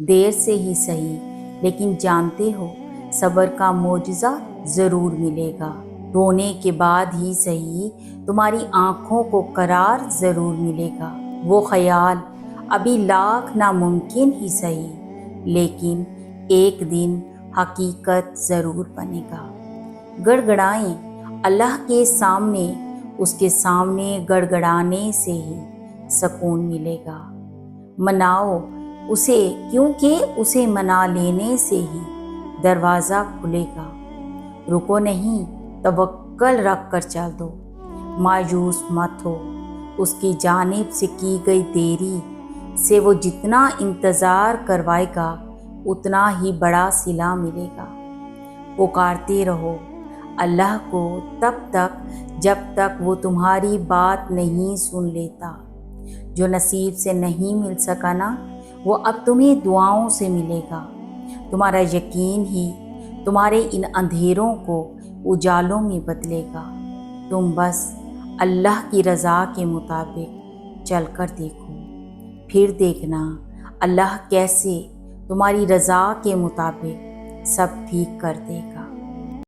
دیر سے ہی صحیح، لیکن جانتے ہو صبر کا معجزہ ضرور ملے گا۔ رونے کے بعد ہی صحیح، تمہاری آنکھوں کو قرار ضرور ملے گا۔ وہ خیال ابھی لاکھ ناممکن ہی صحیح، لیکن ایک دن حقیقت ضرور بنے گا۔ گڑ گڑائیں اللہ کے سامنے، اس کے سامنے گڑ گڑانے سے ہی سکون ملے گا۔ مناؤ اسے، کیونکہ اسے منا لینے سے ہی دروازہ کھلے گا۔ رکو نہیں، توکل رکھ کر چل دو۔ مایوس مت ہو، اس کی جانب سے کی گئی دیری سے وہ جتنا انتظار کروائے گا اتنا ہی بڑا صلہ ملے گا۔ پکارتے رہو اللہ کو تب تک جب تک وہ تمہاری بات نہیں سن لیتا۔ جو نصیب سے نہیں مل سکا نا، وہ اب تمہیں دعاؤں سے ملے گا۔ تمہارا یقین ہی تمہارے ان اندھیروں کو اجالوں میں بدلے گا۔ تم بس اللہ کی رضا کے مطابق چل کر دیکھو، پھر دیکھنا اللہ کیسے تمہاری رضا کے مطابق سب ٹھیک کر دے گا۔